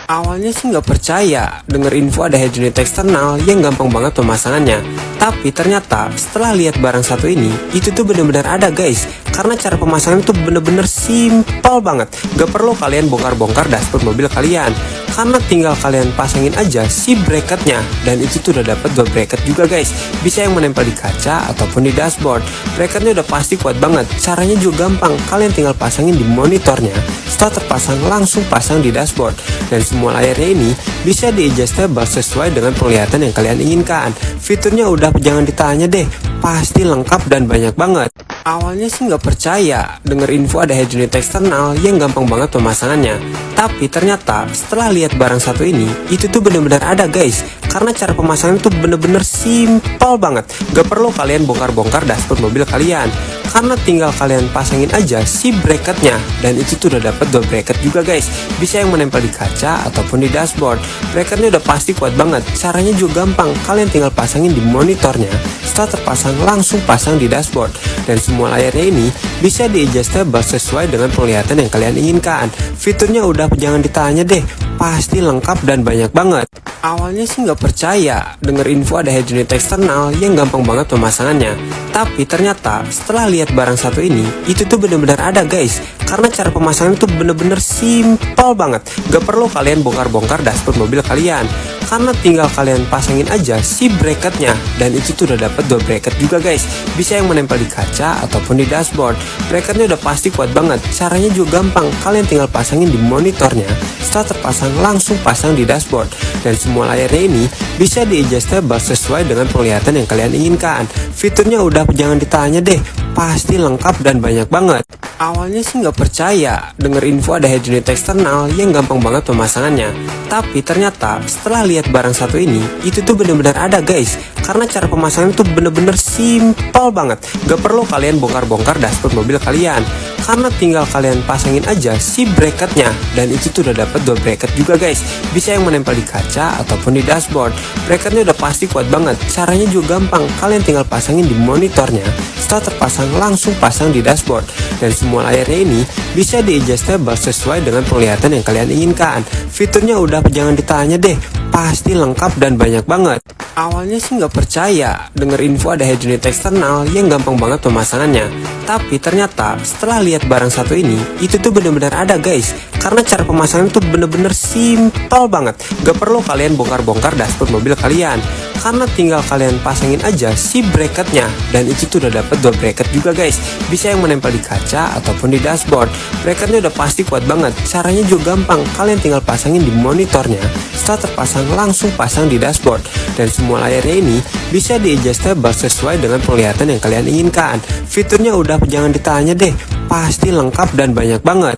Awalnya sih nggak percaya denger info ada head unit eksternal yang gampang banget pemasangannya. Tapi ternyata setelah lihat barang satu ini, itu tuh bener-bener ada guys. Karena cara pemasangan tuh bener-bener simpel banget. Gak perlu kalian bongkar-bongkar dashboard mobil kalian. Karena tinggal kalian pasangin aja si bracketnya. Dan itu tuh udah dapat 2 bracket juga guys. Bisa yang menempel di kaca ataupun di dashboard. Bracketnya udah pasti kuat banget. Caranya juga gampang. Kalian tinggal pasangin di monitornya. Setelah terpasang langsung pasang di dashboard. Dan semua layarnya ini bisa di-adjustable sesuai dengan penglihatan yang kalian inginkan. Fiturnya udah jangan ditanya deh, pasti lengkap dan banyak banget. Awalnya sih nggak percaya denger info ada head unit eksternal yang gampang banget pemasangannya. Tapi ternyata setelah lihat barang satu ini, itu tuh bener-bener ada guys. Karena cara pemasangan tuh bener-bener simpel banget. Gak perlu kalian bongkar-bongkar dashboard mobil kalian. Karena tinggal kalian pasangin aja si bracketnya. Dan itu tuh udah dapat 2 bracket juga guys. Bisa yang menempel di kaca ataupun di dashboard. Bracketnya udah pasti kuat banget. Caranya juga gampang. Kalian tinggal pasangin di monitornya. Setelah terpasang langsung pasang di dashboard. Dan semua layarnya ini bisa di-adjustable sesuai dengan penglihatan yang kalian inginkan. Fiturnya udah jangan ditanya deh, pasti lengkap dan banyak banget. Awalnya sih nggak percaya denger info ada head unit eksternal yang gampang banget pemasangannya. Tapi ternyata setelah lihat barang satu ini, itu tuh bener-bener ada guys. Karena cara pemasangan tuh bener-bener simpel banget. Gak perlu kalian bongkar-bongkar dashboard mobil kalian. Karena tinggal kalian pasangin aja si bracketnya. Dan itu tuh udah dapat 2 bracket juga guys. Bisa yang menempel di kaca ataupun di dashboard. Bracketnya udah pasti kuat banget. Caranya juga gampang. Kalian tinggal pasangin di monitornya. Setelah terpasang langsung pasang di dashboard. Dan semua layarnya ini bisa di-adjustable sesuai dengan penglihatan yang kalian inginkan. Fiturnya udah jangan ditanya deh, pasti lengkap dan banyak banget. Awalnya sih nggak percaya denger info ada head unit eksternal yang gampang banget pemasangannya. Tapi ternyata setelah lihat barang satu ini, itu tuh bener-bener ada guys. Karena cara pemasangan tuh bener-bener simpel banget. Gak perlu kalian bongkar-bongkar dashboard mobil kalian. Karena tinggal kalian pasangin aja si bracketnya. Dan itu tuh udah dapat 2 bracket juga guys. Bisa yang menempel di kaca ataupun di dashboard. Bracketnya udah pasti kuat banget. Caranya juga gampang. Kalian tinggal pasangin di monitornya. Setelah terpasang langsung pasang di dashboard. Dan semua layarnya ini bisa di-adjustable sesuai dengan penglihatan yang kalian inginkan. Fiturnya udah jangan ditanya deh, pasti lengkap dan banyak banget. Awalnya sih nggak percaya denger info ada head unit eksternal yang gampang banget pemasangannya. Tapi ternyata setelah lihat barang satu ini, itu tuh bener-bener ada guys. Karena cara pemasangan tuh bener-bener simpel banget. Gak perlu kalian bongkar-bongkar dashboard mobil kalian. Karena tinggal kalian pasangin aja si bracketnya. Dan itu tuh udah dapat 2 bracket juga guys. Bisa yang menempel di kaca ataupun di dashboard. Bracketnya udah pasti kuat banget. Caranya juga gampang. Kalian tinggal pasangin di monitornya. Setelah terpasang langsung pasang di dashboard. Dan semua layarnya ini bisa di-adjustable sesuai dengan penglihatan yang kalian inginkan. Fiturnya udah jangan ditanya deh, pasti lengkap dan banyak banget.